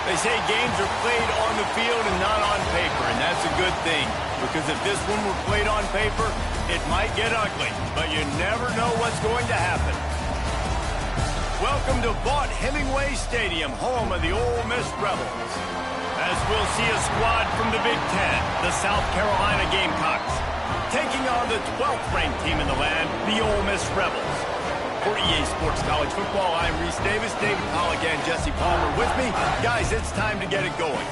They say games are played on the field and not on paper, and that's a good thing. Because if this one were played on paper, it might get ugly, but you never know what's going to happen. Welcome to Vaught-Hemingway Stadium, home of the Ole Miss Rebels. As we'll see a squad from the Big Ten, the South Carolina Gamecocks, taking on the 12th-ranked team in the land, the Ole Miss Rebels. For EA Sports College Football, I'm Reese Davis, David Pollock, and Jesse Palmer with me. Guys, it's time to get it going.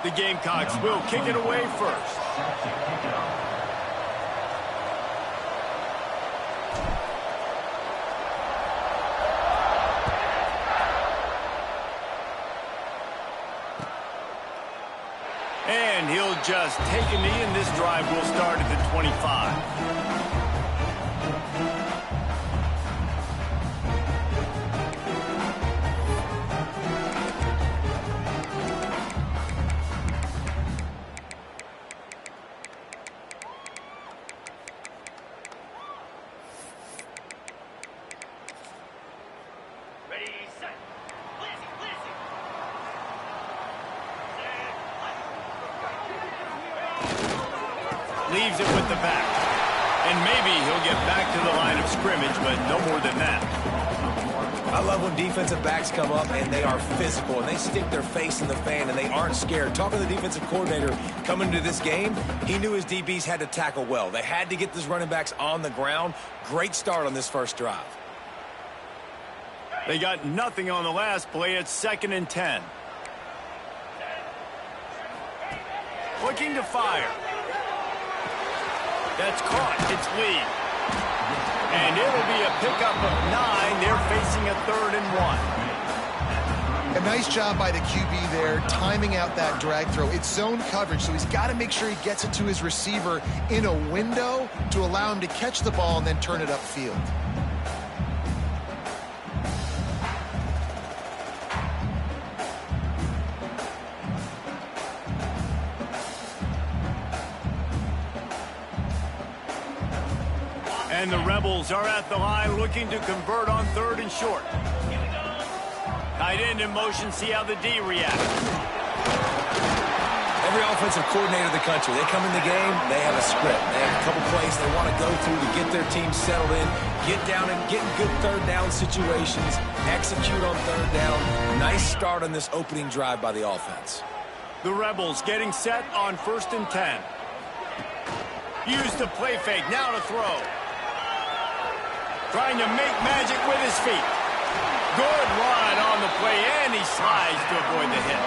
The Gamecocks will kick it away first. And he'll just take a knee, and this drive will start at the 25. Leaves it with the back. And maybe he'll get back to the line of scrimmage, but no more than that. I love when defensive backs come up and they are physical and they stick their face in the fan and they aren't scared. Talking to the defensive coordinator coming into this game, he knew his DBs had to tackle well. They had to get these running backs on the ground. Great start on this first drive. They got nothing on the last play. It's 2nd and 10. Looking to fire. That's caught. It's Lee. And it'll be a pickup of 9. They're facing a 3rd and 1. A nice job by the QB there, timing out that drag throw. It's zone coverage, so he's got to make sure he gets it to his receiver in a window to allow him to catch the ball and then turn it upfield. And the Rebels are at the line looking to convert on 3rd and short. Tight end in motion, see how the D reacts. Every offensive coordinator in the country, they come in the game, they have a script. They have a couple plays they want to go through to get their team settled in, get down and get in good 3rd down situations, execute on 3rd down. Nice start on this opening drive by the offense. The Rebels getting set on 1st and 10. Use the play fake, now to throw. Trying to make magic with his feet. Good run on the play, and he slides to avoid the hit.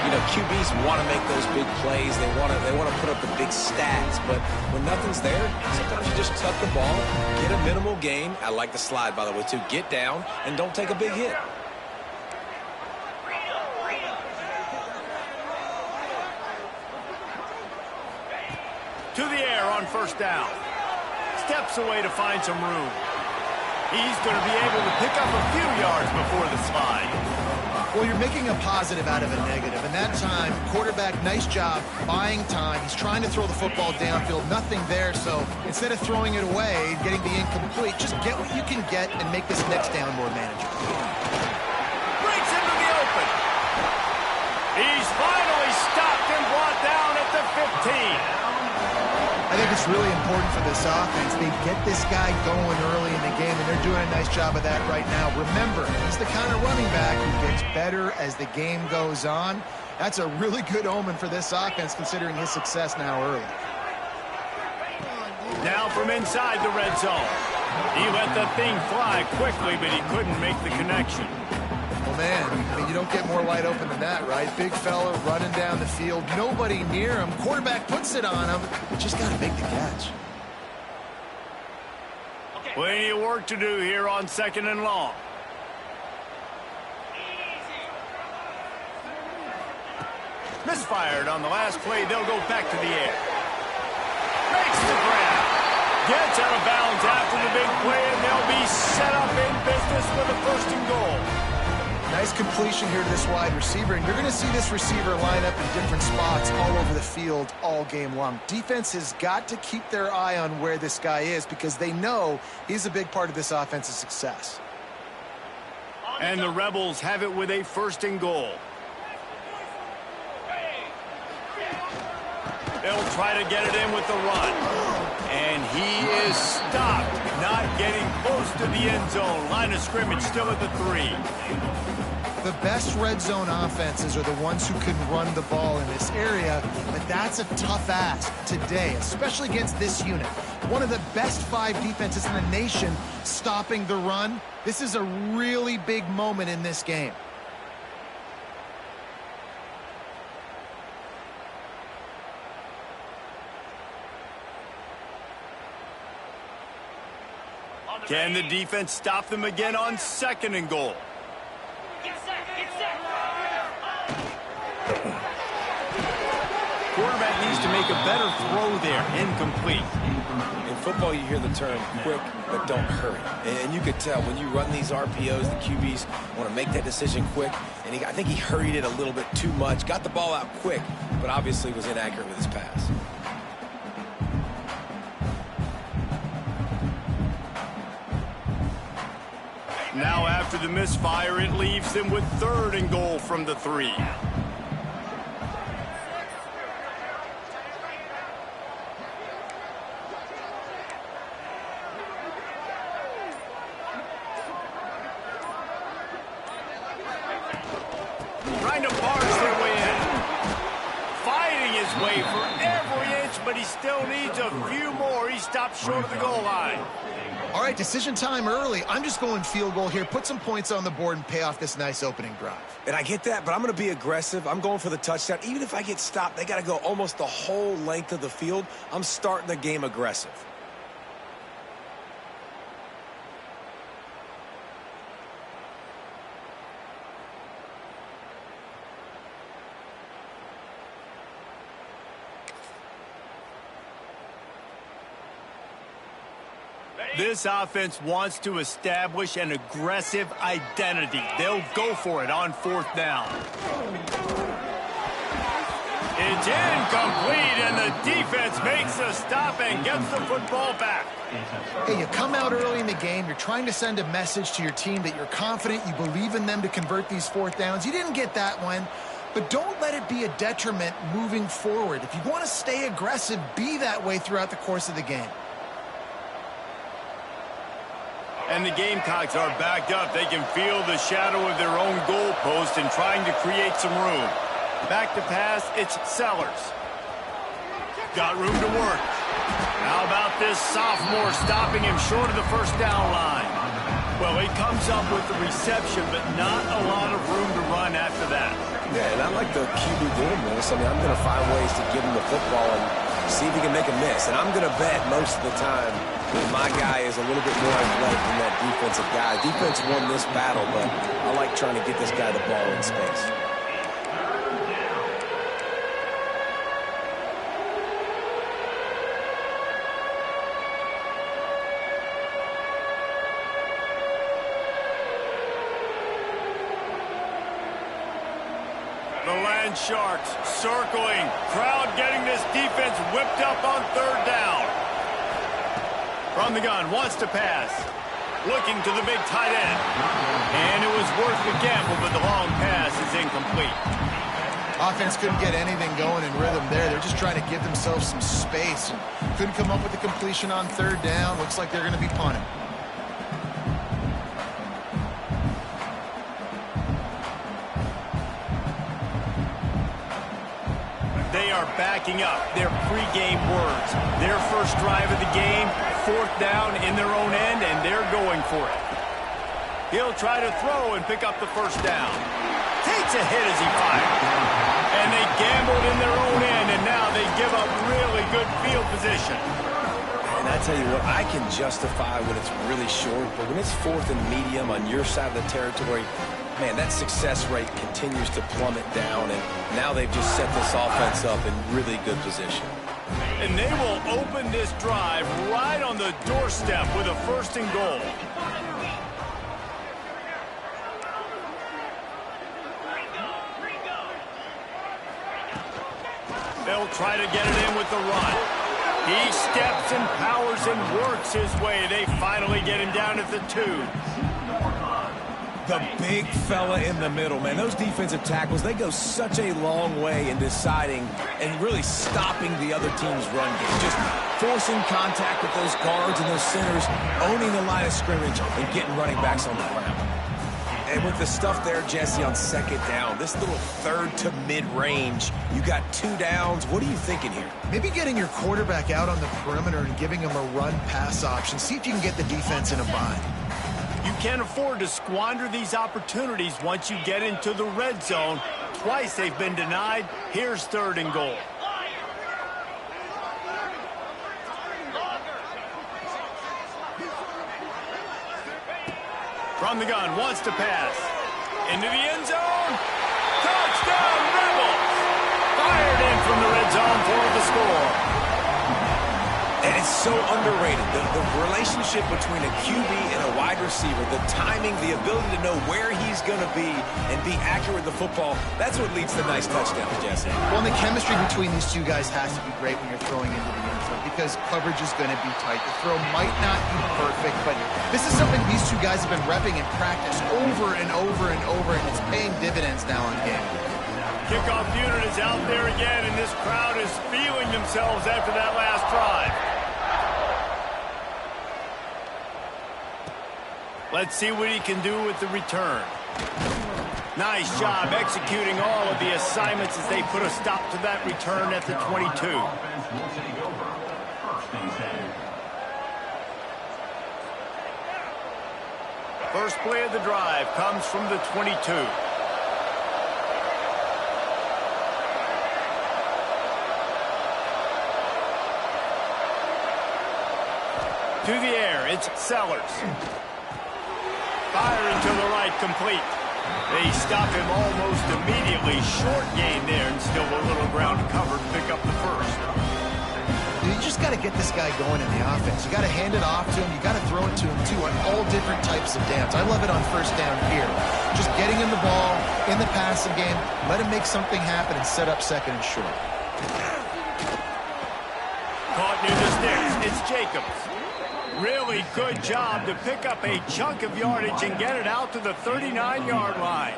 You know, QBs want to make those big plays. They want to put up the big stats. But when nothing's there, sometimes you just tuck the ball, get a minimal gain. I like the slide, by the way, too. Get down and don't take a big hit. To the air on 1st down. Steps away to find some room. He's going to be able to pick up a few yards before the slide. Well, you're making a positive out of a negative. And that time, quarterback, nice job, buying time. He's trying to throw the football downfield. Nothing there, so instead of throwing it away, getting the incomplete, just get what you can get and make this next down more manageable. Breaks into the open. He's finally stopped and brought down at the 15. I think it's really important for this offense. They get this guy going early in the game, and they're doing a nice job of that right now. Remember, he's the kind of running back who gets better as the game goes on. That's a really good omen for this offense, considering his success now early. Now from inside the red zone. He let the thing fly quickly, but he couldn't make the connection. Well, man, I mean, you don't get more wide open than that, right? Big fella running down the field, nobody near him. Quarterback puts it on him. Just got to make the catch. Plenty of work to do here on 2nd and long. Misfired on the last play. They'll go back to the air. Makes the grab. Gets out of bounds after the big play, and they'll be set up in business with a 1st and goal. Nice completion here to this wide receiver, and you're going to see this receiver line up in different spots all over the field all game long. Defense has got to keep their eye on where this guy is because they know he's a big part of this offense's success. And the Rebels have it with a 1st and goal. They'll try to get it in with the run. And he is stopped, not getting close to the end zone. Line of scrimmage still at the 3. The best red zone offenses are the ones who can run the ball in this area, but that's a tough ask today, especially against this unit. One of the best 5 defenses in the nation stopping the run. This is a really big moment in this game. Can the defense stop them again on 2nd and goal? Quarterback needs to make a better throw there. Incomplete. In football, you hear the term quick, but don't hurry. And you could tell when you run these RPOs, the QBs want to make that decision quick. And I think he hurried it a little bit too much. Got the ball out quick, but obviously was inaccurate with his pass. Now after the misfire, it leaves them with 3rd and goal from the 3. Trying to barge their way in. Fighting his way for every inch, but he still needs a few more. He stopped short of the goal line. All right, decision time early. I'm just going field goal here. Put some points on the board and pay off this nice opening drive. And I get that, but I'm going to be aggressive. I'm going for the touchdown. Even if I get stopped, they got to go almost the whole length of the field. I'm starting the game aggressive. This offense wants to establish an aggressive identity. They'll go for it on 4th down. It's incomplete, and the defense makes a stop and gets the football back. Hey, you come out early in the game. You're trying to send a message to your team that you're confident, you believe in them to convert these 4th downs. You didn't get that one, but don't let it be a detriment moving forward. If you want to stay aggressive, be that way throughout the course of the game. And the Gamecocks are backed up. They can feel the shadow of their own goalpost and trying to create some room. Back to pass, it's Sellers. Got room to work. How about this sophomore stopping him short of the 1st down line? Well, he comes up with the reception, but not a lot of room to run after that. Yeah, and I like the QB doing this. I mean, I'm going to find ways to give him the football and see if he can make a miss. And I'm going to bet most of the time that my guy is a little bit more athletic than that defensive guy. Defense won this battle, but I like trying to get this guy the ball in space. The Land Sharks circling. Crowd getting this defense whipped up on 3rd down. From the gun, wants to pass. Looking to the big tight end. And it was worth the gamble, but the long pass is incomplete. Offense couldn't get anything going in rhythm there. They're just trying to give themselves some space. Couldn't come up with the completion on 3rd down. Looks like they're going to be punting. They are backing up their pregame words. Their first drive of the game, 4th down in their own end, and they're going for it. He'll try to throw and pick up the 1st down. Takes a hit as he fires. And they gambled in their own end, and now they give up really good field position. And I tell you what, I can justify when it's really short, but when it's 4th and medium on your side of the territory, man, that success rate continues to plummet down, and now they've just set this offense up in really good position. And they will open this drive right on the doorstep with a 1st and goal. They'll try to get it in with the run. He steps and powers and works his way. They finally get him down at the 2. The big fella in the middle, man. Those defensive tackles, they go such a long way in deciding and really stopping the other team's run game. Just forcing contact with those guards and those centers, owning the line of scrimmage, and getting running backs on the ground. And with the stuff there, Jesse, on 2nd down, this little 3rd to mid-range, you got 2 downs. What are you thinking here? Maybe getting your quarterback out on the perimeter and giving him a run-pass option. See if you can get the defense in a bind. You can't afford to squander these opportunities once you get into the red zone. Twice they've been denied. Here's 3rd and goal. From the gun, wants to pass. Into the end zone. Touchdown, Rebels! Fired in from the red zone for the score. And it's so underrated. The relationship between a QB and a wide receiver, the timing, the ability to know where he's going to be and be accurate with the football, that's what leads to nice touchdowns, Jesse. Well, and the chemistry between these 2 guys has to be great when you're throwing into the end zone because coverage is going to be tight. The throw might not be perfect, but this is something these 2 guys have been repping in practice over and over and over, and it's paying dividends now on game. Kickoff unit is out there again, and this crowd is feeling themselves after that last drive. Let's see what he can do with the return. Nice job executing all of the assignments as they put a stop to that return at the 22. First play of the drive comes from the 22. To the air, it's Sellers. Firing to the right, complete. They stop him almost immediately. Short gain there, and still a little ground to cover to pick up the 1st. You just got to get this guy going in the offense. You got to hand it off to him. You got to throw it to him, too, on all different types of downs. I love it on 1st down here. Just getting him the ball in the passing game, let him make something happen and set up 2nd and short. Caught near the sticks. It's Jacobs. Really good job to pick up a chunk of yardage and get it out to the 39-yard line.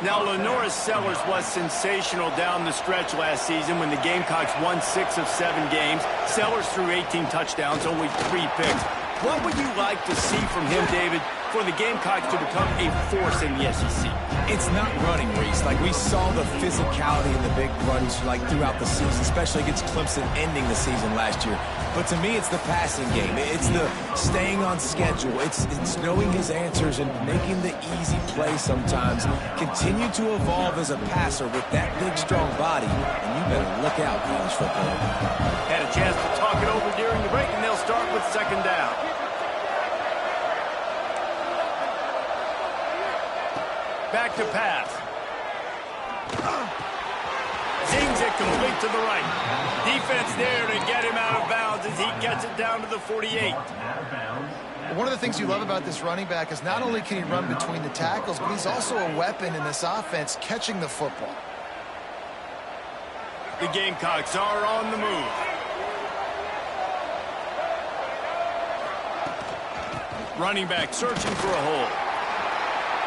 Now, Lenoris Sellers was sensational down the stretch last season when the Gamecocks won 6 of 7 games. Sellers threw 18 touchdowns, only 3 picks. What would you like to see from him, David, for the Gamecocks to become a force in the SEC? It's not running, Reese. Like, we saw the physicality in the big runs like throughout the season, especially against Clemson ending the season last year. But to me, it's the passing game. It's the staying on schedule. It's knowing his answers and making the easy play sometimes. Continue to evolve as a passer with that big, strong body, and you better look out, college football. Had a chance to talk it over during the break, and they'll start with 2nd down. Back to pass. Zings it complete to the right. Defense there to get him out of bounds as he gets it down to the 48. One of the things you love about this running back is not only can he run between the tackles, but he's also a weapon in this offense catching the football. The Gamecocks are on the move. Running back searching for a hole.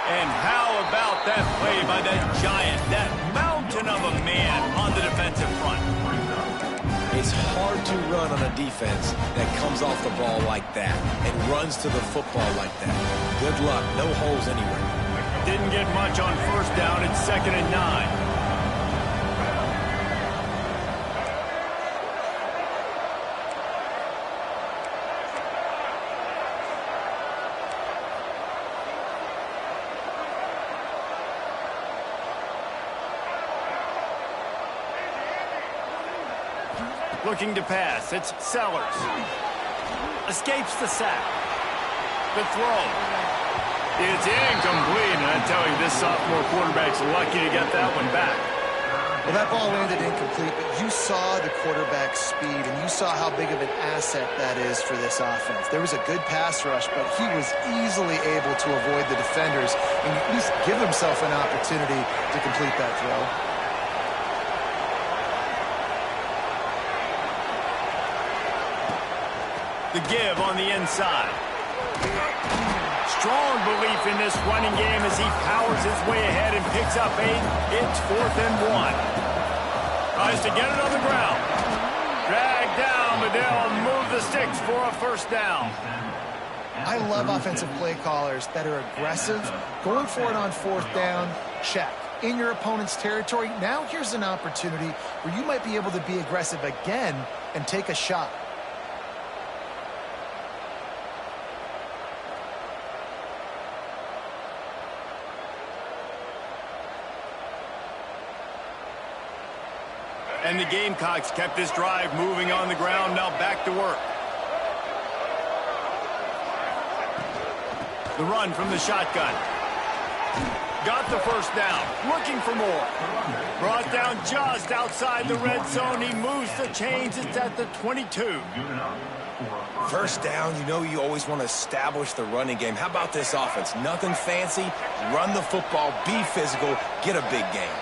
And how about that play by that giant, that mountain of a man on the defensive front? It's hard to run on a defense that comes off the ball like that and runs to the football like that. Good luck. No holes anywhere. Didn't get much on 1st down. It's 2nd and 9. Looking to pass. It's Sellers. Escapes the sack. The throw. It's incomplete, and I tell you, this sophomore quarterback's lucky to get that one back. Well, that ball landed incomplete, but you saw the quarterback's speed, and you saw how big of an asset that is for this offense. There was a good pass rush, but he was easily able to avoid the defenders and at least give himself an opportunity to complete that throw. The give on the inside. Strong belief in this running game as he powers his way ahead and picks up 8. It's 4th and 1. Tries to get it on the ground. Dragged down, but they'll move the sticks for a first down. I love offensive play callers that are aggressive. Going for it on 4th down, check. In your opponent's territory, now here's an opportunity where you might be able to be aggressive again and take a shot. And the Gamecocks kept this drive moving on the ground, now back to work. The run from the shotgun. Got the first down, looking for more. Brought down just outside the red zone. He moves the chains. It's at the 22. First down, you know you always want to establish the running game. How about this offense? Nothing fancy. Run the football, be physical, get a big game.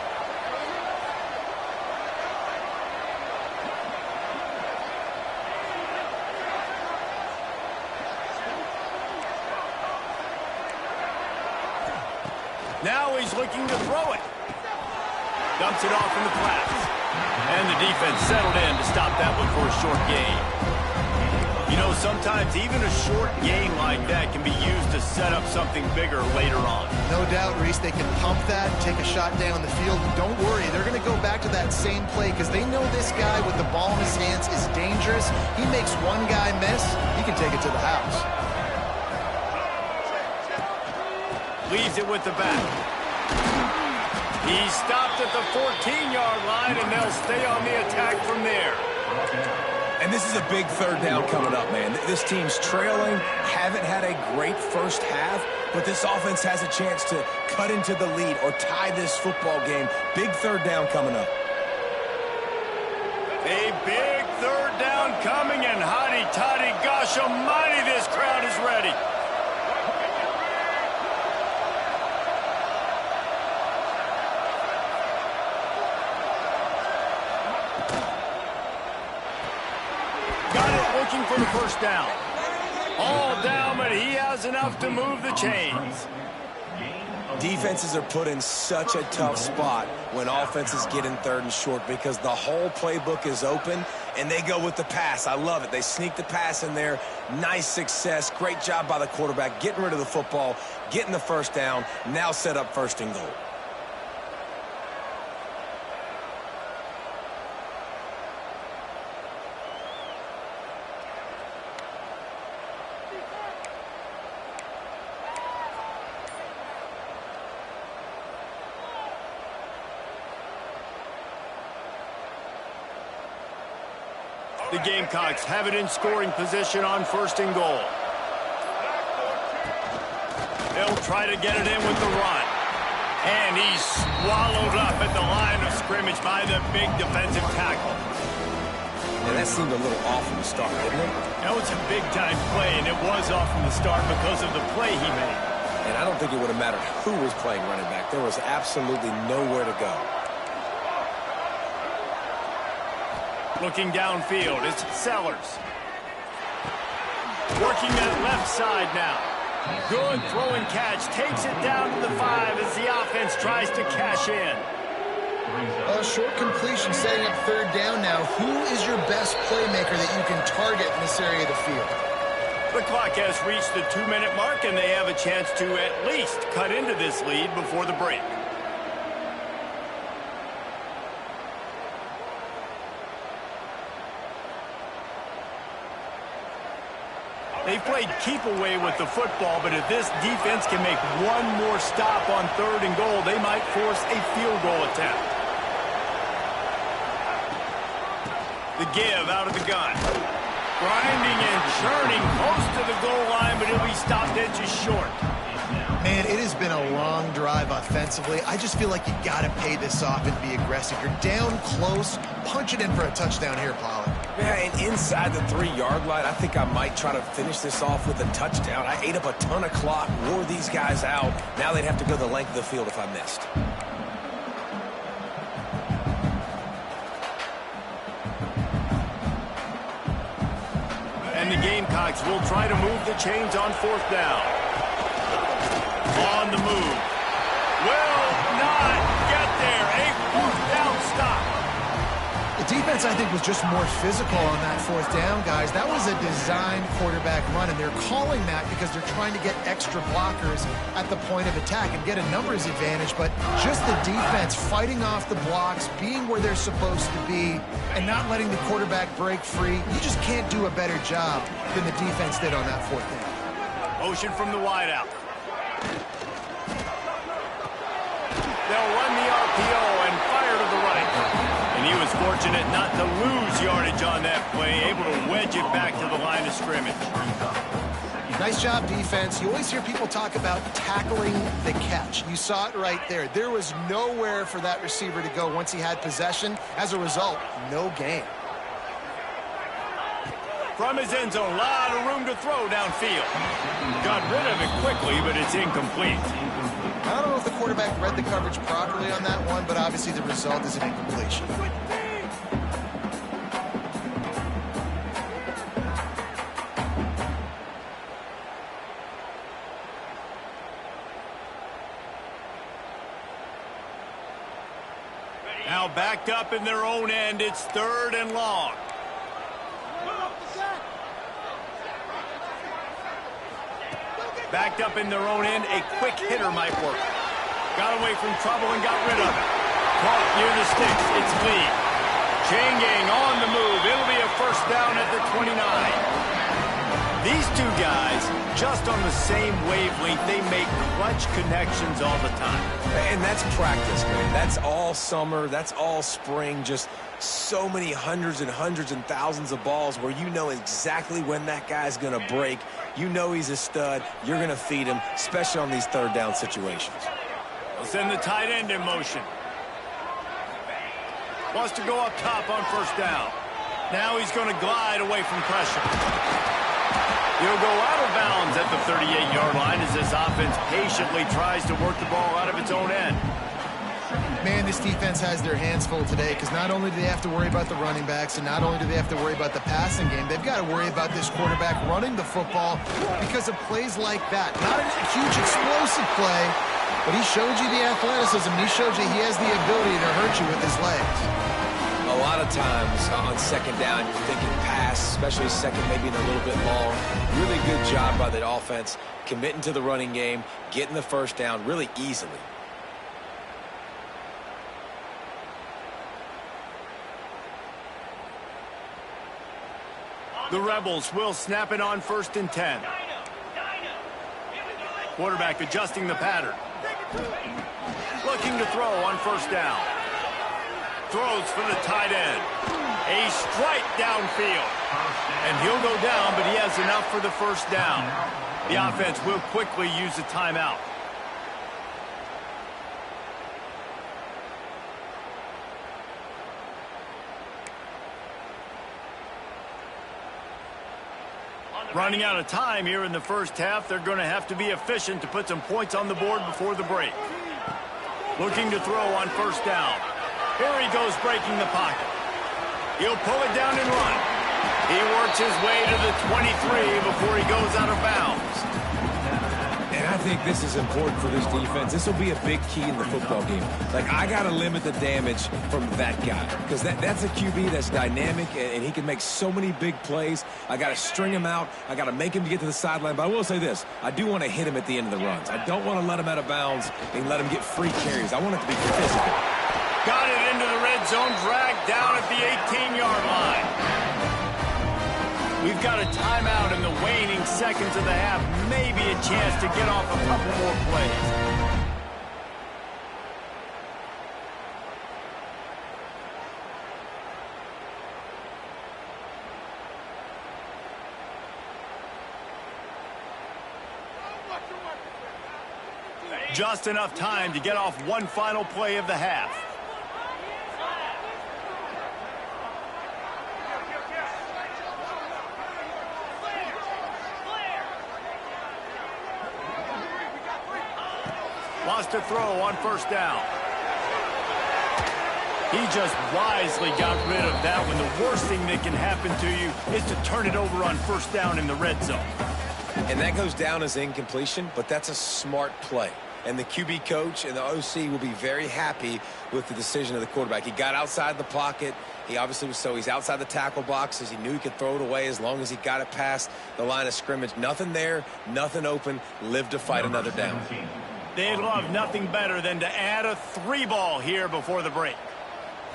Now he's looking to throw it. Dumps it off in the flats. And the defense settled in to stop that one for a short gain. You know, sometimes even a short gain like that can be used to set up something bigger later on. No doubt, Reese, they can pump that, take a shot down the field. Don't worry, they're going to go back to that same play because they know this guy with the ball in his hands is dangerous. He makes one guy miss, he can take it to the house. Leaves it with the back. He stopped at the 14-yard line, and they'll stay on the attack from there. And this is a big 3rd down coming up, man. This team's trailing, haven't had a great first half, but this offense has a chance to cut into the lead or tie this football game. Big 3rd down coming up. A big 3rd down coming, and hotty-toddy, gosh almighty, this crowd is ready. Looking for the first down. All down, but he has enough to move the chains. Defenses are put in such a tough spot when offenses get in 3rd and short because the whole playbook is open and they go with the pass. I love it. They sneak the pass in there. Nice success. Great job by the quarterback getting rid of the football, getting the first down, now set up 1st and goal. The Gamecocks have it in scoring position on 1st and goal. They'll try to get it in with the run. And he's swallowed up at the line of scrimmage by the big defensive tackle. And that seemed a little off from the start, didn't it? That was a big-time play, and it was off from the start because of the play he made. And I don't think it would have mattered who was playing running back. There was absolutely nowhere to go. Looking downfield, it's Sellers. Working that left side now. Good throw and catch. Takes it down to the 5 as the offense tries to cash in. A short completion setting up 3rd down now. Who is your best playmaker that you can target in this area of the field? The clock has reached the 2-minute mark, and they have a chance to at least cut into this lead before the break. They've played keep away with the football, but if this defense can make one more stop on 3rd and goal, they might force a field goal attempt. The give out of the gun. Grinding and churning close to the goal line, but he'll be stopped inches short. Man, it has been a long drive offensively. I just feel like you got to pay this off and be aggressive. You're down close. Punch it in for a touchdown here, Pollard. Yeah, and inside the 3-yard line, I think I might try to finish this off with a touchdown. I ate up a ton of clock, wore these guys out. Now they'd have to go the length of the field if I missed. And the Gamecocks will try to move the chains on 4th down. On the move. Will not get there. A 4th down stop. The defense, I think, was just more physical on that 4th down, guys. That was a designed quarterback run, and they're calling that because they're trying to get extra blockers at the point of attack and get a numbers advantage, but just the defense fighting off the blocks, being where they're supposed to be, and not letting the quarterback break free. You just can't do a better job than the defense did on that 4th down. Motion from the wideout. They'll run the RPO and fire to the right. And he was fortunate not to lose yardage on that play, able to wedge it back to the line of scrimmage. Nice job, defense. You always hear people talk about tackling the catch. You saw it right there. There was nowhere for that receiver to go once he had possession. As a result, no gain. From his end zone, a lot of room to throw downfield. Got rid of it quickly, but it's incomplete. I don't know if the quarterback read the coverage properly on that one, but obviously the result is an incompletion. Now backed up in their own end, it's 3rd and long. Backed up in their own end, a quick hitter might work. Got away from trouble and got rid of it. Caught near the sticks, it's Lee. Chain gang on the move. It'll be a 1st down at the 29. These two guys, just on the same wavelength, they make clutch connections all the time. And that's practice, man. That's all summer. That's all spring. Just so many hundreds and thousands of balls where you know exactly when that guy's going to break. You know he's a stud. You're going to feed him, especially on these 3rd down situations. They'll send the tight end in motion. Wants to go up top on 1st down. Now he's going to glide away from pressure. He'll go out of bounds at the 38-yard line as this offense patiently tries to work the ball out of its own end. Man, this defense has their hands full today because not only do they have to worry about the running backs and not only do they have to worry about the passing game, they've got to worry about this quarterback running the football because of plays like that. Not a huge explosive play, but he showed you the athleticism. He showed you he has the ability to hurt you with his legs. A lot of times on 2nd down, you're thinking pass, especially 2nd, maybe a little bit long. Really good job by the offense, committing to the running game, getting the 1st down really easily. The Rebels will snap it on 1st and 10. Quarterback adjusting the pattern. Looking to throw on 1st down. Throws for the tight end. A strike downfield. And he'll go down, but he has enough for the 1st down. The offense will quickly use a timeout. Running out of time here in the 1st half. They're going to have to be efficient to put some points on the board before the break. Looking to throw on 1st down. Here he goes breaking the pocket. He'll pull it down and run. He works his way to the 23 before he goes out of bounds. And I think this is important for this defense. This will be a big key in the football game. Like, I got to limit the damage from that guy because that's a QB that's dynamic and he can make so many big plays. I got to string him out. I got to make him get to the sideline. But I will say this. I do want to hit him at the end of the runs. I don't want to let him out of bounds and let him get free carries. I want it to be physical. Got it into the red zone, dragged down at the 18-yard line. We've got a timeout in the waning seconds of the half. Maybe a chance to get off a couple more plays. Just enough time to get off one final play of the half. Lost to throw on first down. He just wisely got rid of that one. The worst thing that can happen to you is to turn it over on first down in the red zone. And that goes down as incompletion, but that's a smart play. And the QB coach and the OC will be very happy with the decision of the quarterback. He got outside the pocket. He obviously was he's outside the tackle boxes. He knew he could throw it away as long as he got it past the line of scrimmage. Nothing there, nothing open. Live to fight another down. They'd love nothing better than to add a 3-ball here before the break.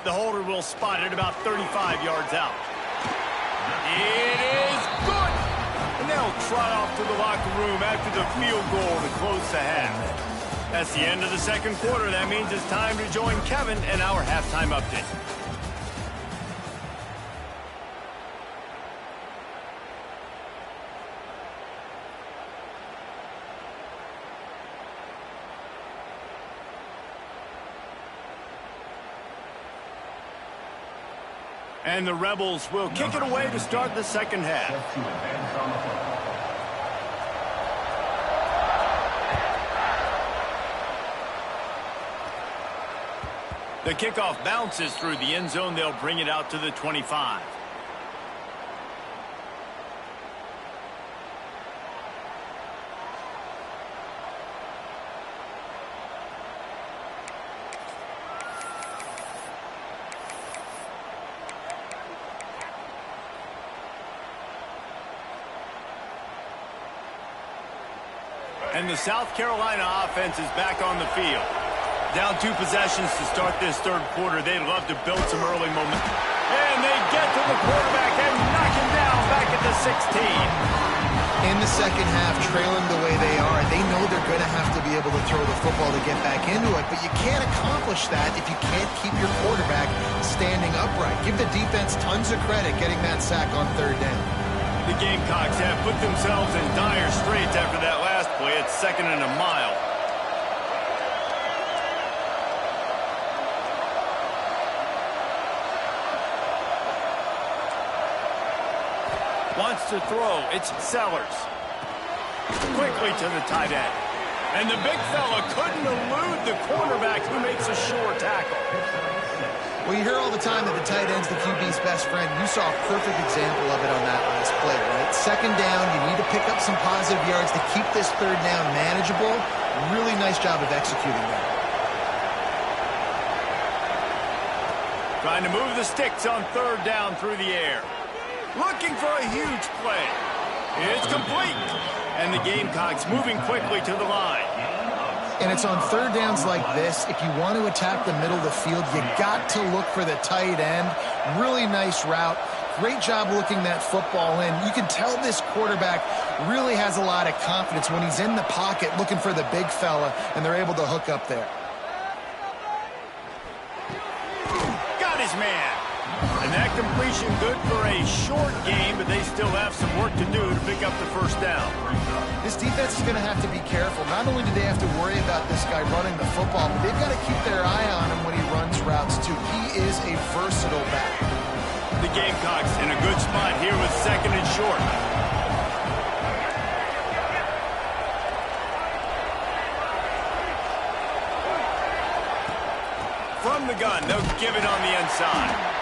The holder will spot it about 35 yards out. It is good! And they'll trot off to the locker room after the field goal to close the half. That's the end of the second quarter. That means it's time to join Kevin in our halftime update. And the Rebels will kick it away to start the second half. The kickoff bounces through the end zone. They'll bring it out to the 25. And the South Carolina offense is back on the field. Down 2 possessions to start this third quarter. They'd love to build some early momentum. And they get to the quarterback and knock him down back at the 16. In the second half, trailing the way they are, they know they're going to have to be able to throw the football to get back into it, but you can't accomplish that if you can't keep your quarterback standing upright. Give the defense tons of credit getting that sack on third down. The Gamecocks have put themselves in dire straits after that last play. It's 2nd and a mile. Wants to throw. It's Sellers. Quickly to the tight end. And the big fella couldn't elude the cornerback who makes a sure tackle. Well, you hear all the time that the tight end's the QB's best friend. You saw a perfect example of it on that last play, right? Second down, you need to pick up some positive yards to keep this third down manageable. Really nice job of executing that. Trying to move the sticks on third down through the air. Looking for a huge play. It's complete. And the Gamecocks moving quickly to the line. And it's on third downs like this, if you want to attack the middle of the field, you got to look for the tight end. Really nice route. Great job looking that football in. You can tell this quarterback really has a lot of confidence when he's in the pocket looking for the big fella, and they're able to hook up there. Got his man. And that completion good for a short game, but they still have some work to do to pick up the first down. This defense is going to have to be careful. Not only do they have to worry about this guy running the football, but they've got to keep their eye on him when he runs routes, too. He is a versatile back. The Gamecocks in a good spot here with 2nd and short. From the gun, they'll give it on the inside.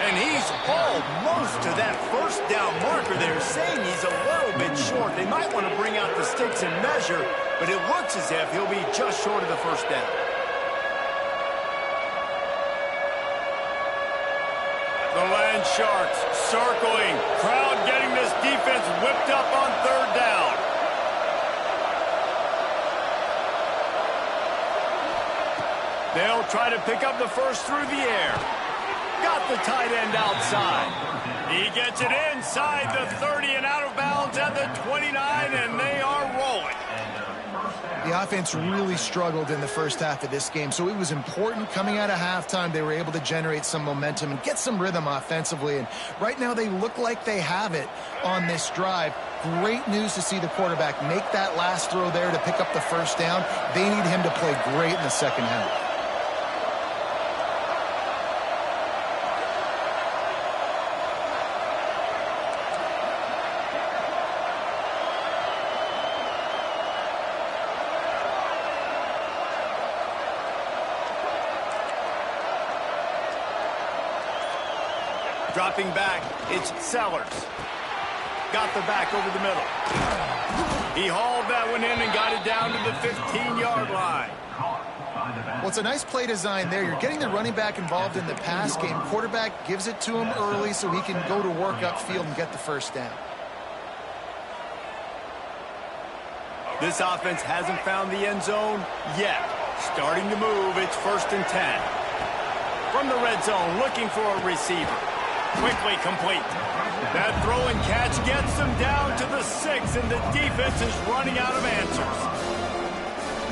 And he's almost to that first down marker. They're saying he's a little bit short. They might want to bring out the sticks and measure, but it looks as if he'll be just short of the first down. The Land Sharks circling. Crowd getting this defense whipped up on third down. They'll try to pick up the first through the air. Got the tight end outside. He gets it inside the 30 and out of bounds at the 29, and they are rolling. The The offense really struggled in the first half of this game, so it was important coming out of halftime. They were able to generate some momentum and get some rhythm offensively, and right now they look like they have it on this drive. Great news to see the quarterback make that last throw there to pick up the first down. They need him to play great in the second half. Dropping back, it's Sellers. Got the back over the middle. He hauled that one in and got it down to the 15-yard line. Well, it's a nice play design there. You're getting the running back involved in the pass game. Quarterback gives it to him early so he can go to work upfield and get the first down. This offense hasn't found the end zone yet. Starting to move, it's 1st and 10. From the red zone, looking for a receiver. Quickly complete. That throw and catch gets them down to the 6, and the defense is running out of answers.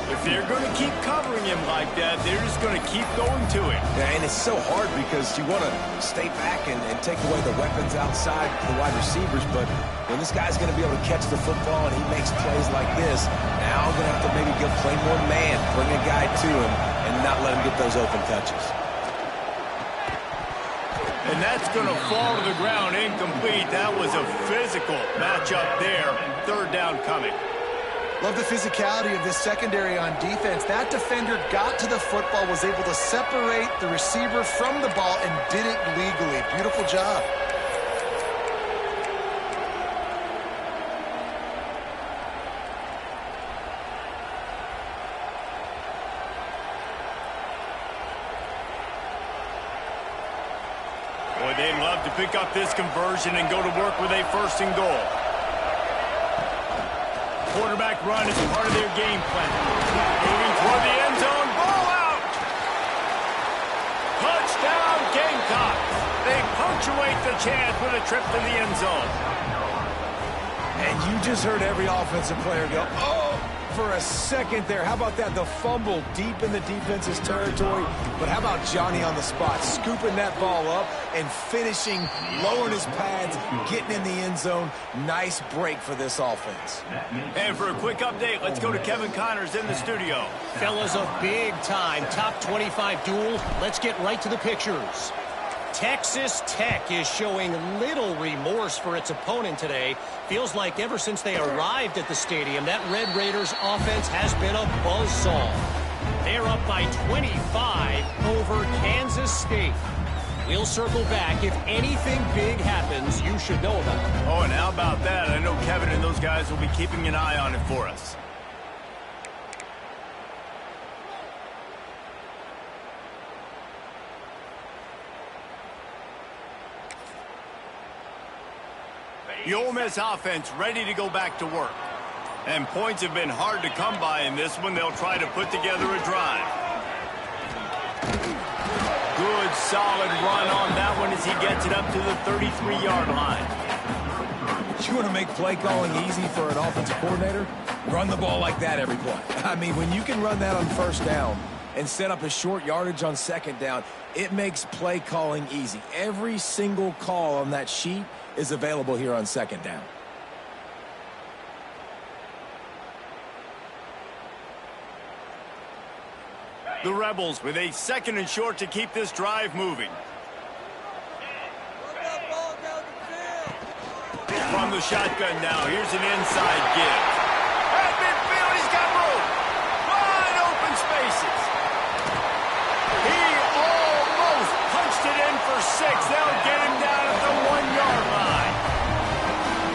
If they're going to keep covering him like that, they're just going to keep going to it. Yeah, and it's so hard because you want to stay back and take away the weapons outside the wide receivers, but when this guy's going to be able to catch the football and he makes plays like this, now I'm going to have to maybe play more man, bring a guy to him, and not let him get those open touches. And that's going to fall to the ground incomplete. That was a physical matchup there. 3rd down coming. Love the physicality of this secondary on defense. That defender got to the football, was able to separate the receiver from the ball, and did it legally. Beautiful job. Boy, they'd love to pick up this conversion and go to work with a 1st and goal. Quarterback run is part of their game plan. Moving toward the end zone. Ball out! Touchdown, Gamecocks! They punctuate the chance with a trip to the end zone. And you just heard every offensive player go, oh, for a second there. How about that? The fumble deep in the defense's territory. But how about Johnny on the spot, scooping that ball up and finishing, lowering his pads, getting in the end zone. Nice break for this offense. And for a quick update, let's go to Kevin Connors in the studio. Fellas, a big-time top 25 duel. Let's get right to the pictures. Texas Tech is showing little remorse for its opponent today. Feels like ever since they arrived at the stadium, that Red Raiders offense has been a buzzsaw. They're up by 25 over Kansas State. We'll circle back. If anything big happens, you should know about it. Oh, and how about that? I know Kevin and those guys will be keeping an eye on it for us. The Ole Miss offense ready to go back to work. And points have been hard to come by in this one. They'll try to put together a drive. Good, solid run on that one as he gets it up to the 33-yard line. You want to make play calling easy for an offensive coordinator? Run the ball like that every play. I mean, when you can run that on 1st down and set up a short yardage on 2nd down, it makes play calling easy. Every single call on that sheet is available here on 2nd down. The Rebels with a 2nd and short to keep this drive moving. From the shotgun now, here's an inside give. At midfield, he's got room. Wide open spaces. He almost punched it in for 6. They'll get him down at the 1-yard line.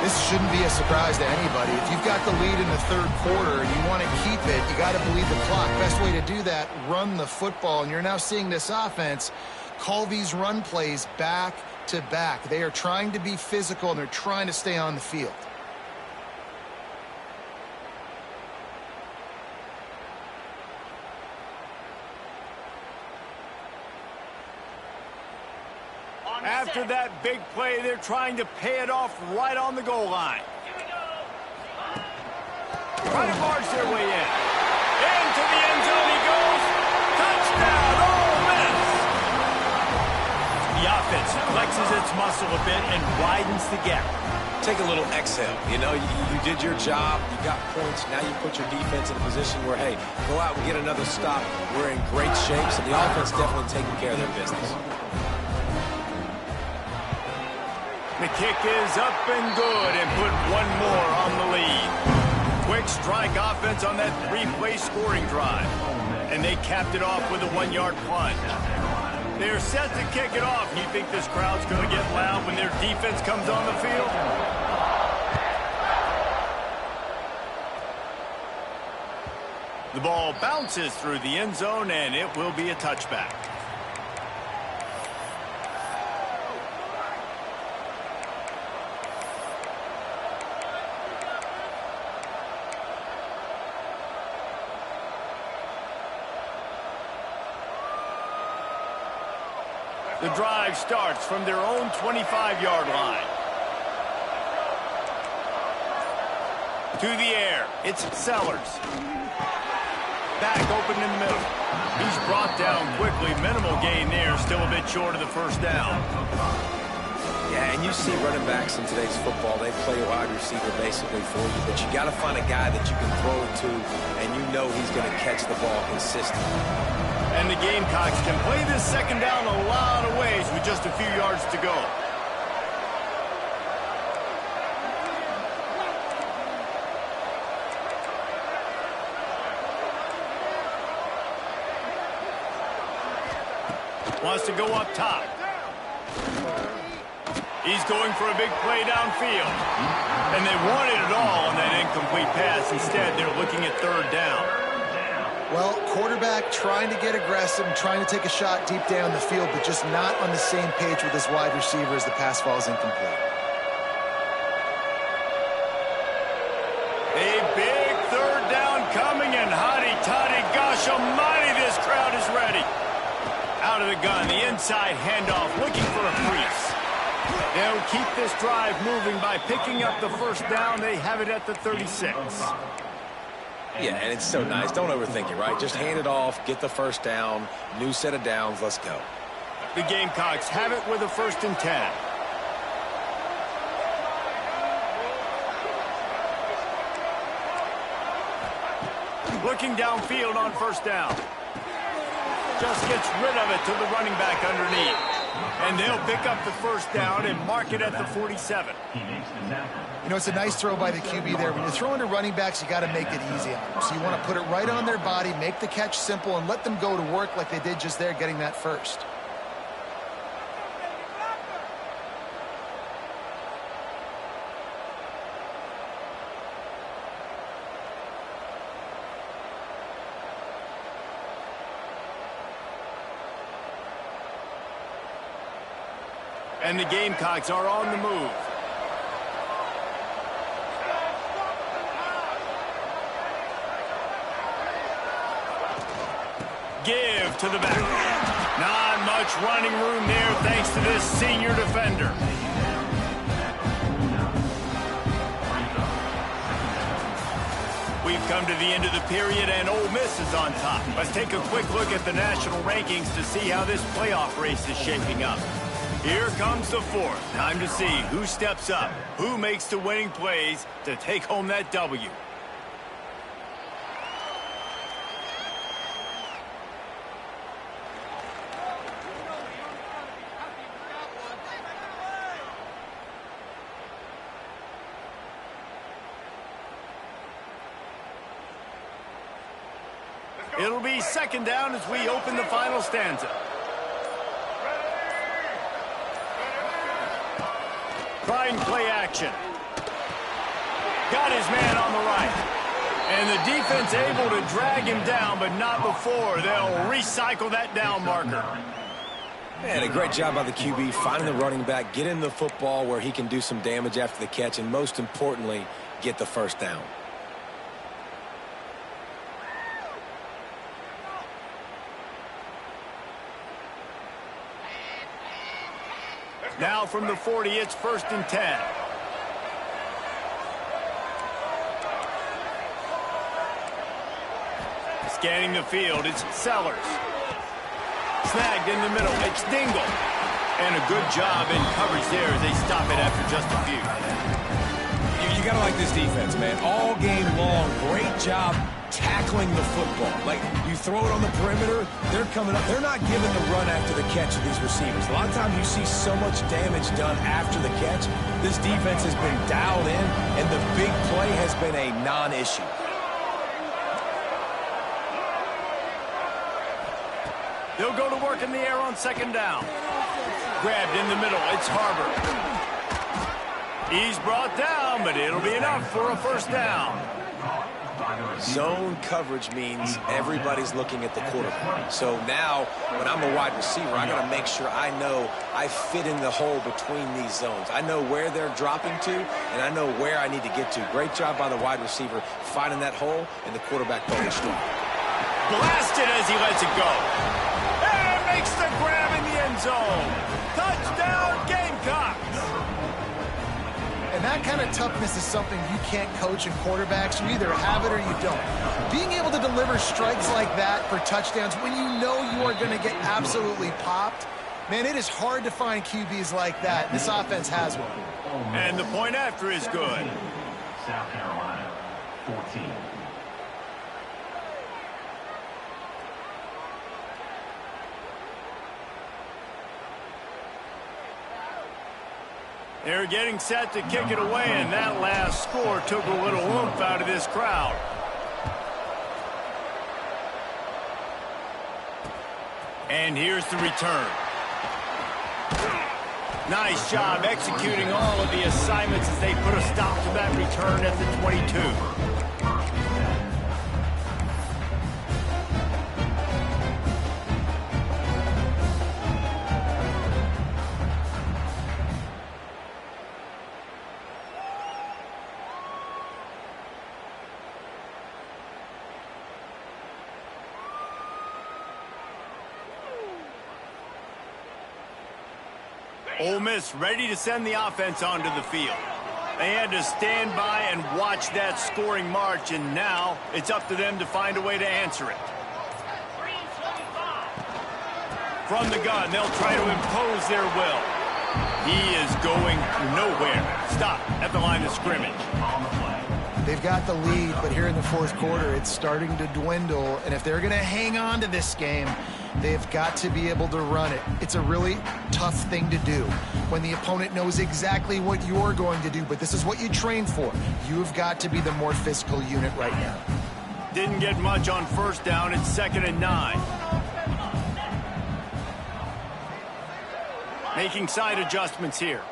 This shouldn't be a surprise to anybody. If you've got the lead in the 3rd quarter and you want to keep it, you got to believe the clock. Best way to do that, run the football. And you're now seeing this offense call these run plays back to back. They are trying to be physical, and they're trying to stay on the field. After that big play, they're trying to pay it off right on the goal line. Trying to barge their way in. the end zone he goes. Touchdown, Ole Miss. The offense flexes its muscle a bit and widens the gap. Take a little exhale. You know, you did your job. You got points. Now you put your defense in a position where, hey, go out and get another stop. We're in great shape, so the offense definitely taking care of their business. The kick is up and good and put one more on the lead. Quick strike offense on that three-play scoring drive. And they capped it off with a one-yard plunge. They're set to kick it off. You think this crowd's going to get loud when their defense comes on the field? The ball bounces through the end zone, and it will be a touchback. The drive starts from their own 25-yard line. To the air, it's Sellers. Back open in the middle. He's brought down quickly. Minimal gain there, still a bit short of the first down. Yeah, and you see running backs in today's football, they play wide receiver basically for you, but you got to find a guy that you can throw it to, and you know he's going to catch the ball consistently. And the Gamecocks can play this second down a lot of ways with just a few yards to go. Wants to go up top. He's going for a big play downfield. And they wanted it all on that incomplete pass. Instead, they're looking at third down. Well, quarterback trying to get aggressive, trying to take a shot deep down the field, but just not on the same page with his wide receiver as the pass falls incomplete. A big third down coming, and hotty-toddy, gosh almighty, this crowd is ready. Out of the gun, the inside handoff, looking for a crease. They'll keep this drive moving by picking up the first down. They have it at the 36. Yeah, and it's so nice. Don't overthink it, right? Just hand it off, get the first down, new set of downs, let's go. The Gamecocks have it with a 1st and 10. Looking downfield on first down. Just gets rid of it to the running back underneath. And they'll pick up the first down and mark it at the 47. You know, it's a nice throw by the QB there. When you're throwing to running backs, you got to make it easy on them. So you want to put it right on their body, make the catch simple, and let them go to work like they did just there, getting that first. And the Gamecocks are on the move. Give to the back. Not much running room there thanks to this senior defender. We've come to the end of the period, and Ole Miss is on top. Let's take a quick look at the national rankings to see how this playoff race is shaping up. Here comes the fourth. Time to see who steps up, who makes the winning plays to take home that W. It'll be second down as we open the final stanza. Try and play action. Got his man on the right. And the defense able to drag him down, but not before. They'll recycle that down marker. Man, a great job by the QB, finding the running back, getting the football where he can do some damage after the catch, and most importantly, get the first down. Now from the 40, it's 1st and 10. Scanning the field, it's Sellers. Snagged in the middle, it's Dingle. And a good job in coverage there as they stop it after just a few. You got to like this defense, man. All game long, great job tackling the football. Like, you throw it on the perimeter, they're coming up. They're not giving the run after the catch of these receivers. A lot of times you see so much damage done after the catch. This defense has been dialed in, and the big play has been a non-issue. They'll go to work in the air on second down. Grabbed in the middle, it's Harbor. He's brought down, but it'll be enough for a first down. Zone coverage means everybody's looking at the quarterback. So now, when I'm a wide receiver, I got to make sure I know I fit in the hole between these zones. I know where they're dropping to, and I know where I need to get to. Great job by the wide receiver finding that hole, and the quarterback playing strong. Blasted as he lets it go. And makes the grab in the end zone. Touchdown, Gamecocks. And that kind of toughness is something you can't coach in quarterbacks. You either have it or you don't. Being able to deliver strikes like that for touchdowns when you know you are going to get absolutely popped, man, it is hard to find QBs like that. This offense has one. And the point after is good. South Carolina, 14. They're getting set to kick it away, and that last score took a little oomph out of this crowd. And here's the return. Nice job executing all of the assignments as they put a stop to that return at the 22. Ole Miss ready to send the offense onto the field. They had to stand by and watch that scoring march, and now it's up to them to find a way to answer it. From the gun, they'll try to impose their will. He is going nowhere. Stop at the line of scrimmage. They've got the lead, but here in the fourth quarter, it's starting to dwindle. And if they're going to hang on to this game, they've got to be able to run it. It's a really tough thing to do when the opponent knows exactly what you're going to do, but this is what you train for. You've got to be the more physical unit right now. Didn't get much on first down. It's 2nd and 9. Making side adjustments here.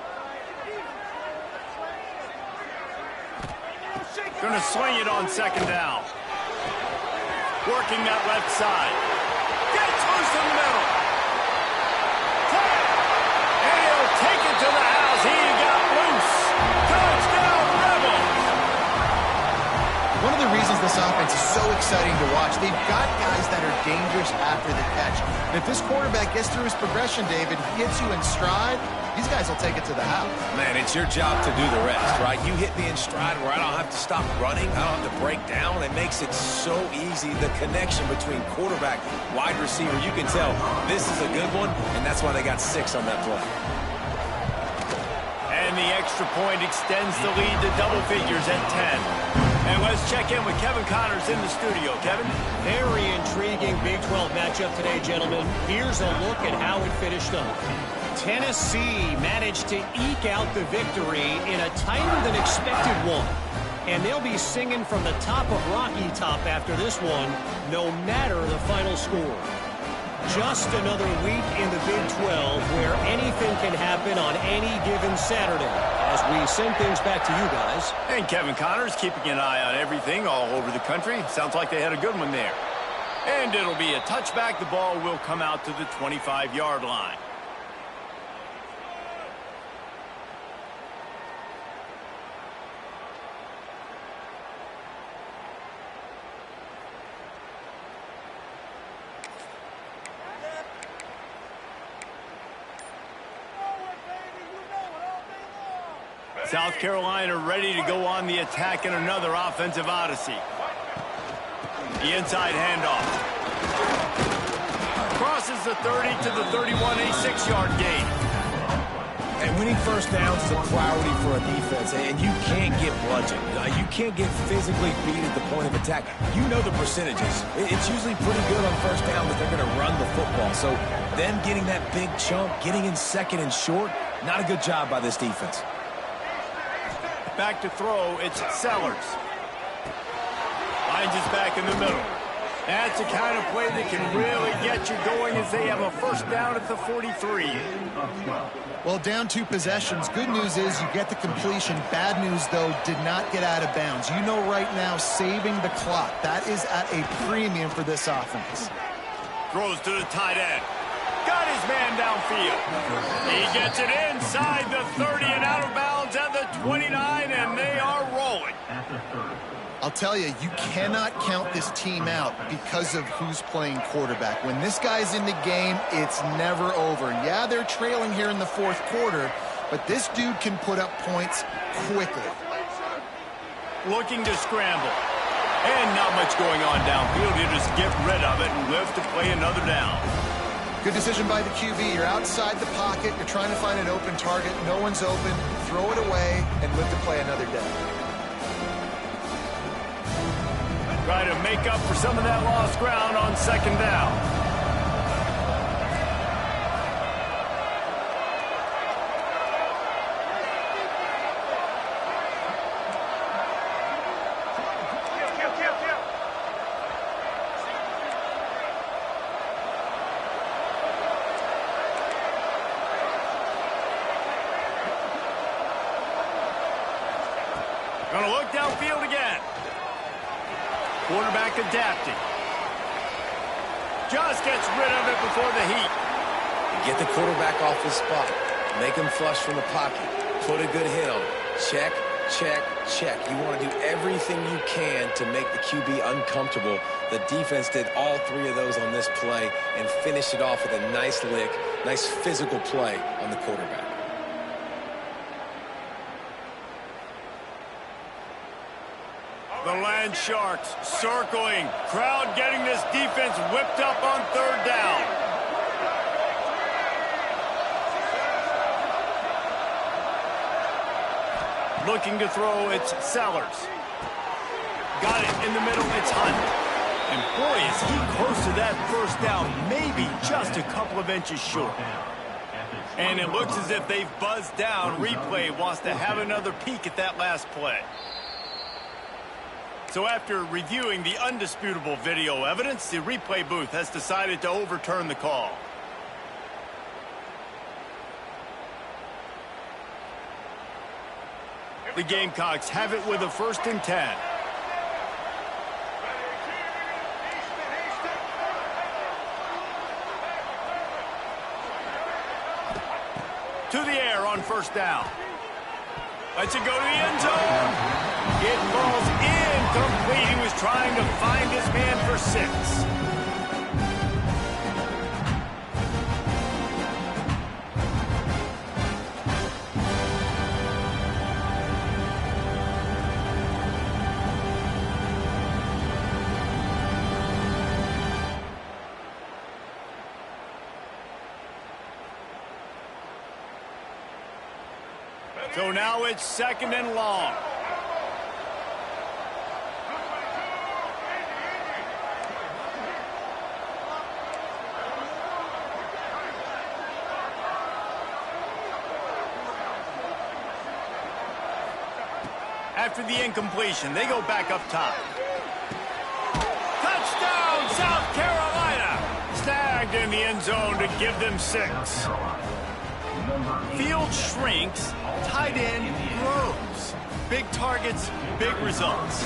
Going to swing it on second down. Working that left side. Gets loose in the middle. And he'll take it to the house. He got loose. Touchdown, Rebels. One of the reasons this offense is so exciting to watch, they've got guys that are dangerous after the catch. And if this quarterback gets through his progression, David, he hits you in stride, these guys will take it to the house. Man, it's your job to do the rest, right? You hit me in stride where I don't have to stop running. I don't have to break down. It makes it so easy. The connection between quarterback, wide receiver, you can tell this is a good one, and that's why they got 6 on that play. And the extra point extends the lead to double figures at 10. And let's check in with Kevin Connors in the studio. Kevin? Very intriguing Big 12 matchup today, gentlemen. Here's a look at how it finished up. Tennessee managed to eke out the victory in a tighter than expected one. And they'll be singing from the top of Rocky Top after this one, no matter the final score. Just another week in the Big 12 where anything can happen on any given Saturday. As we send things back to you guys. And Kevin Connors keeping an eye on everything all over the country. Sounds like they had a good one there. And it'll be a touchback. The ball will come out to the 25-yard line. South Carolina ready to go on the attack in another offensive odyssey. The inside handoff. Crosses the 30 to the 31, a 6-yard gain. And winning first downs is a priority for a defense, and you can't get bludgeoned. You can't get physically beat at the point of attack. You know the percentages. It's usually pretty good on first down that they're going to run the football. So them getting that big chunk, getting in second and short, not a good job by this defense. Back to throw, it's Sellers. Finds his back in the middle. That's the kind of play that can really get you going as they have a first down at the 43. Well, down 2 possessions. Good news is you get the completion. Bad news, though, did not get out of bounds. You know right now, saving the clock. That is at a premium for this offense. Throws to the tight end. Got his man downfield. He gets it inside the 30 and out of bounds at the 29, and they are rolling. I'll tell you, you cannot count this team out because of who's playing quarterback. When this guy's in the game, it's never over. Yeah, they're trailing here in the 4th quarter, but this dude can put up points quickly. Looking to scramble. And not much going on downfield. You just get rid of it and live to play another down. Good decision by the QB. You're outside the pocket. You're trying to find an open target. No one's open. Throw it away and live to play another day. Try to make up for some of that lost ground on second down. Gonna look downfield again. Quarterback adapting. Just gets rid of it before the heat. Get the quarterback off his spot. Make him flush from the pocket. Put a good hit on him. Check, check, check. You want to do everything you can to make the QB uncomfortable. The defense did all 3 of those on this play and finished it off with a nice lick, nice physical play on the quarterback. The Land Sharks circling. Crowd getting this defense whipped up on 3rd down. Looking to throw, it's Sellers. Got it in the middle, it's Hunt. And boy, is he close to that first down, maybe just a couple of inches short. And it looks as if they've buzzed down. Replay wants to have another peek at that last play. So after reviewing the undisputable video evidence, the replay booth has decided to overturn the call. The Gamecocks have it with a 1st and 10. To the air on 1st down. Lets it go to the end zone. It falls incomplete. He was trying to find his man for 6. So now it's 2nd and long. After the incompletion, they go back up top. Touchdown, South Carolina! Snagged in the end zone to give them 6. Field shrinks, tight end grows. Big targets, big results.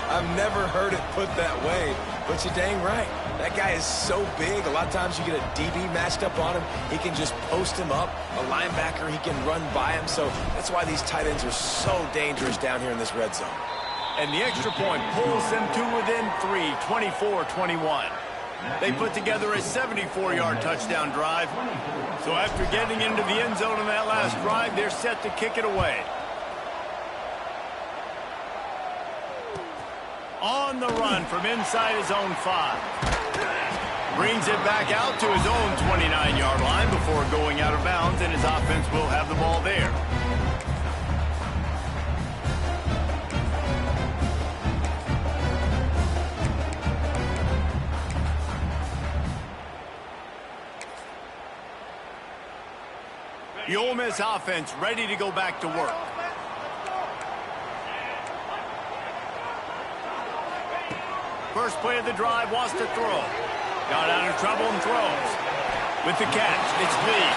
I've never heard it put that way, but you're dang right. That guy is so big. A lot of times you get a DB matched up on him. He can just post him up. A linebacker, he can run by him. So that's why these tight ends are so dangerous down here in this red zone. And the extra point pulls them to within 3, 24-21. They put together a 74-yard touchdown drive. So after getting into the end zone in that last drive, they're set to kick it away. On the run from inside his own 5. Brings it back out to his own 29-yard line before going out of bounds, and his offense will have the ball there. The Ole Miss offense ready to go back to work. First play of the drive, wants to throw. Got out of trouble and throws. With the catch, it's Lee.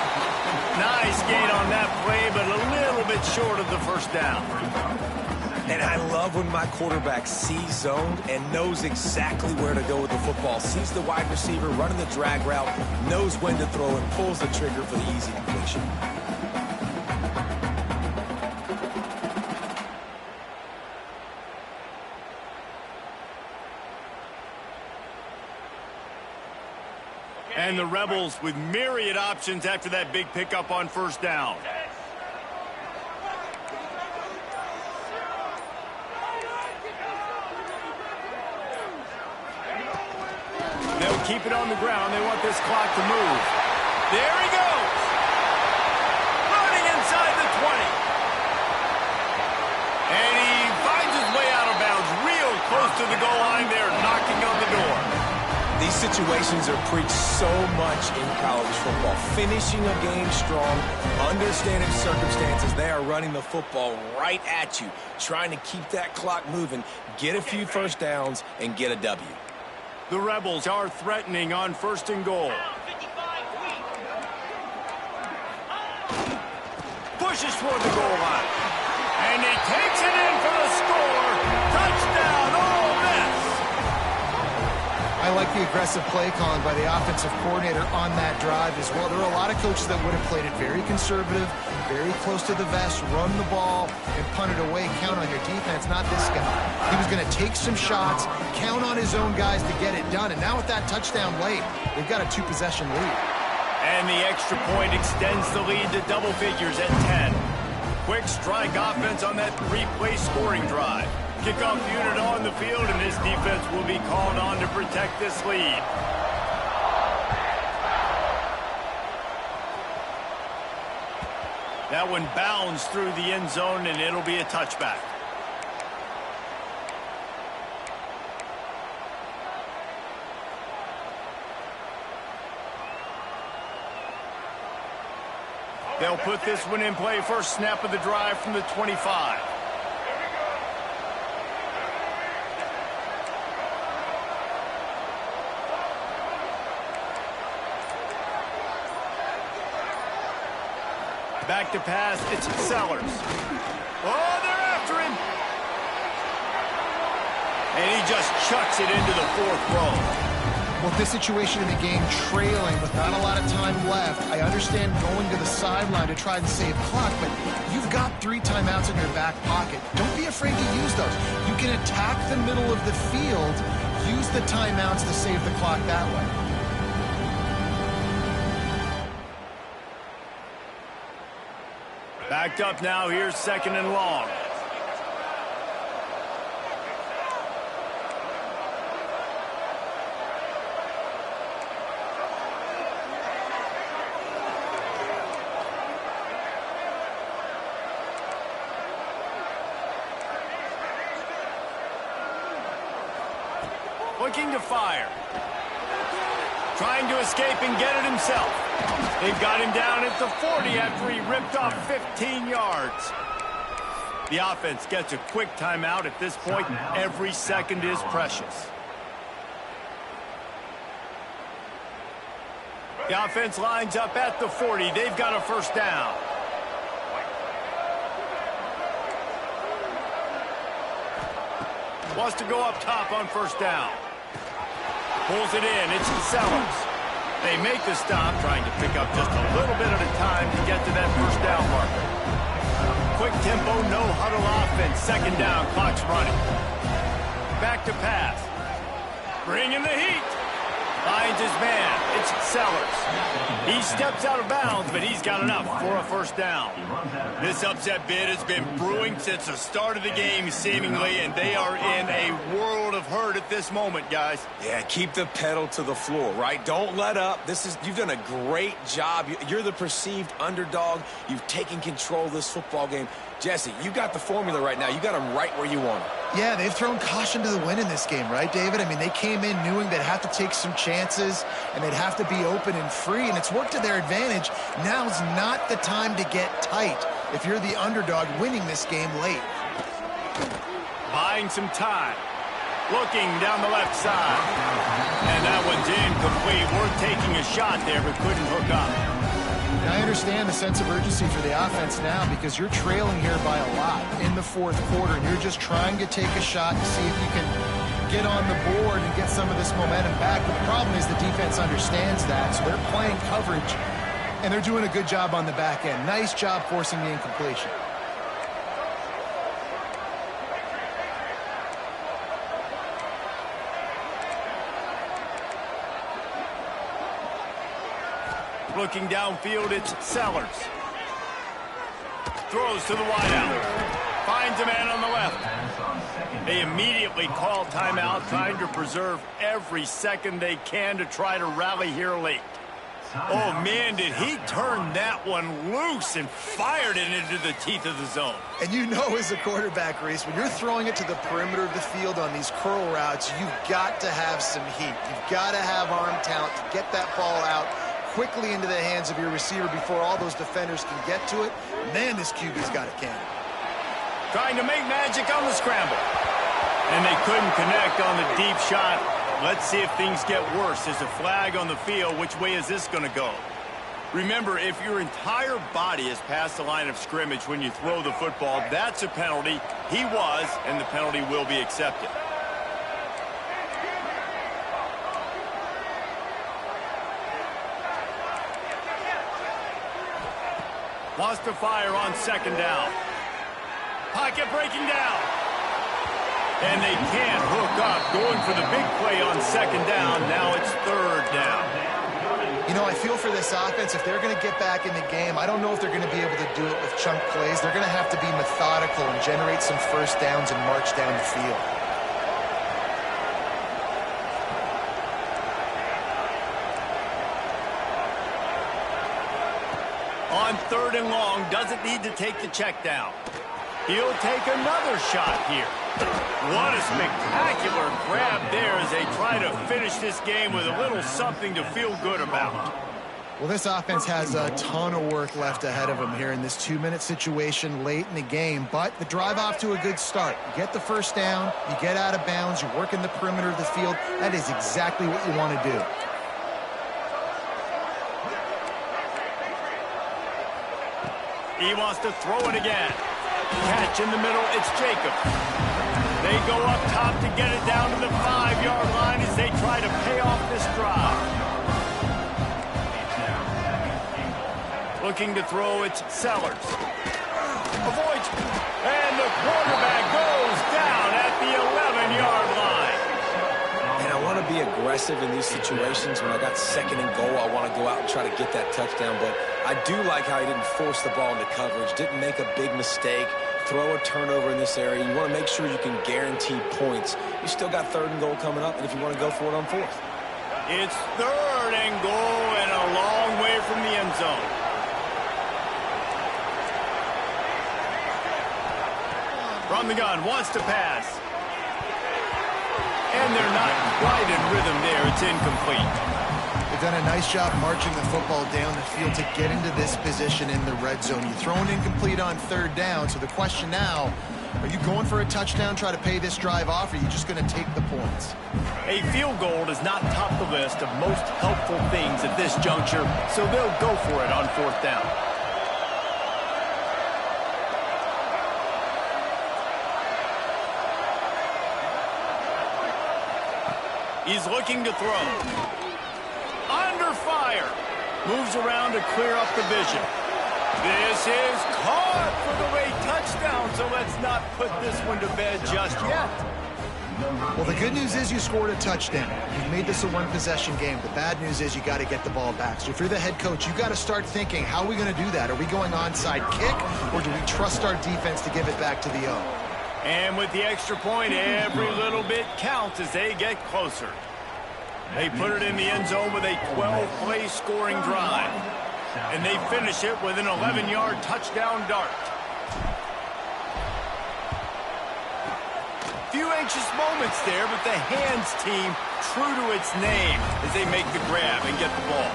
Nice gain on that play, but a little bit short of the first down. And I love when my quarterback sees zoned and knows exactly where to go with the football. Sees the wide receiver running the drag route, knows when to throw and pulls the trigger for the easy completion. And the Rebels with myriad options after that big pickup on first down. They'll keep it on the ground. They want this clock to move. There he goes. Running inside the 20. And he finds his way out of bounds real close to the goal line there, knocking on the door. These situations are preached so much in college football. Finishing a game strong, understanding circumstances. They are running the football right at you, trying to keep that clock moving, get a few first downs, and get a W. The Rebels are threatening on first and goal. Pushes toward the goal line. And he takes it in for the score. Touchdown, Ole Miss. I like the aggressive play calling by the offensive coordinator on that drive as well. There are a lot of coaches that would have played it very conservative, very close to the vest, run the ball, and punt it away. Count on your defense, not this guy. He was going to take some shots, count on his own guys to get it done. And now with that touchdown late, they've got a 2-possession lead. And the extra point extends the lead to double figures at 10. Quick strike offense on that 3-play scoring drive. Kickoff unit on the field, and this defense will be called on to protect this lead. That one bounds through the end zone, and it'll be a touchback. They'll put this one in play. First snap of the drive from the 25. Back to pass, it's Sellers. Oh, they're after him. And he just chucks it into the 4th row. Well, this situation in the game, trailing with not a lot of time left, I understand going to the sideline to try and save clock, but you've got 3 timeouts in your back pocket. Don't be afraid to use those. You can attack the middle of the field, use the timeouts to save the clock that way. Backed up now, here's 2nd and long. Looking to fire. Trying to escape and get it himself. They've got him down at the 40 after he ripped off 15 yards. The offense gets a quick timeout. At this point, every second is precious. The offense lines up at the 40. They've got a first down. Wants to go up top on first down. Pulls it in. It's Sellers. They make the stop, trying to pick up just a little bit at a time to get to that first down marker. Quick tempo, no huddle offense. 2nd down, clock's running. Back to pass. Bringing the heat. Finds his man. It's Sellers. He steps out of bounds, but he's got enough for a first down. This upset bid has been brewing since the start of the game, seemingly, and they are in a world of hurt at this moment, guys. Yeah, keep the pedal to the floor, right? Don't let up. You've done a great job. You're the perceived underdog. You've taken control of this football game. Jesse, you got the formula right now. You got them right where you want them. Yeah, they've thrown caution to the wind in this game, right, David? I mean, they came in knowing they'd have to take some chances and they'd have to be open and free, and it's worked to their advantage. Now's not the time to get tight if you're the underdog winning this game late. Buying some time. Looking down the left side. And that one's incomplete. Worth taking a shot there, but couldn't hook up. I understand the sense of urgency for the offense now because you're trailing here by a lot in the fourth quarter, and you're just trying to take a shot to see if you can get on the board and get some of this momentum back. But the problem is the defense understands that, so they're playing coverage, and they're doing a good job on the back end. Nice job forcing the incompletion. Looking downfield, it's Sellers. Throws to the wideout. Finds a man on the left. They immediately call timeout, trying to preserve every second they can to try to rally here late. Oh, man, did he turn that one loose and fired it into the teeth of the zone. And you know as a quarterback, Reese, when you're throwing it to the perimeter of the field on these curl routes, you've got to have some heat. You've got to have arm talent to get that ball out quickly into the hands of your receiver before all those defenders can get to it. Man, this QB's got a cannon. Trying to make magic on the scramble. And they couldn't connect on the deep shot. Let's see if things get worse. There's a flag on the field. Which way is this going to go? Remember, if your entire body is past the line of scrimmage when you throw the football, that's a penalty. He was, and the penalty will be accepted. Wants to fire on second down. Pocket breaking down. And they can't hook up. Going for the big play on second down. Now it's third down. You know, I feel for this offense, if they're going to get back in the game, I don't know if they're going to be able to do it with chunk plays. They're going to have to be methodical and generate some first downs and march down the field. On third and long, doesn't need to take the check down. He'll take another shot here. What a spectacular grab there as they try to finish this game with a little something to feel good about. Well, this offense has a ton of work left ahead of them here in this 2-minute situation late in the game, but the drive off to a good start. You get the first down, you get out of bounds, you work in the perimeter of the field. That is exactly what you want to do. He wants to throw it again. Catch in the middle, it's Jacob. They go up top to get it down to the 5-yard line as they try to pay off this drive. Looking to throw, it's Sellers. Avoids, and the quarterback goes down at the 11-yard line. And I want to be aggressive in these situations. When I got second and goal, I want to go out and try to get that touchdown, but I do like how he didn't force the ball into coverage, didn't make a big mistake, throw a turnover in this area. You want to make sure you can guarantee points. You still got third and goal coming up, and if you want to go for it on fourth. It's third and goal and a long way from the end zone. From the gun, wants to pass. And they're not quite in rhythm there. It's incomplete. They've done a nice job marching the football down the field to get into this position in the red zone. You throw an incomplete on third down, so the question now, are you going for a touchdown, try to pay this drive off, or are you just going to take the points? A field goal does not top the list of most helpful things at this juncture, so they'll go for it on fourth down. He's looking to throw. Under fire. Moves around to clear up the vision. This is caught for the late touchdown, so let's not put this one to bed just yet. Well, the good news is you scored a touchdown. You've made this a one-possession game. The bad news is you got to get the ball back. So if you're the head coach, you got to start thinking, how are we going to do that? Are we going onside kick, or do we trust our defense to give it back to the O? And with the extra point, every little bit counts as they get closer. They put it in the end zone with a 12-play scoring drive. And they finish it with an 11-yard touchdown dart. Few anxious moments there, but the hands team true to its name as they make the grab and get the ball.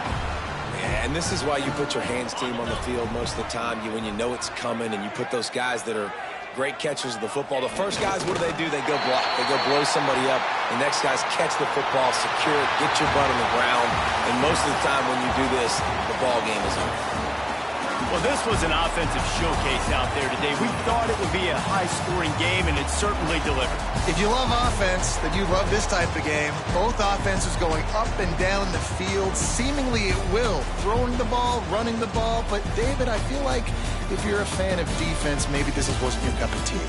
Yeah, and this is why you put your hands team on the field most of the time. When you know it's coming, and you put those guys that are great catchers of the football. The first guys, what do? They go block. They go blow somebody up. The next guys catch the football, secure it, get your butt on the ground. And most of the time when you do this, the ball game is over. Well, this was an offensive showcase out there today. We thought it would be a high-scoring game, and it certainly delivered. If you love offense, then you love this type of game. Both offenses going up and down the field, seemingly at will, throwing the ball, running the ball. But, David, I feel like if you're a fan of defense, maybe this wasn't your cup of tea.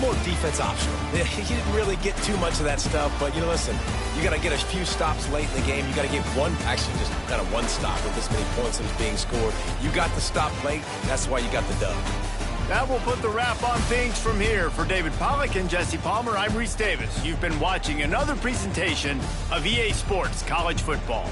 More defense optional. You didn't really get too much of that stuff, but, listen, you got to get a few stops late in the game. You got to get just kind of one stop with this many points that was being scored. You got the stop late. That's why you got the dub. That will put the wrap on things from here. For David Pollack and Jesse Palmer, I'm Reese Davis. You've been watching another presentation of EA Sports College Football.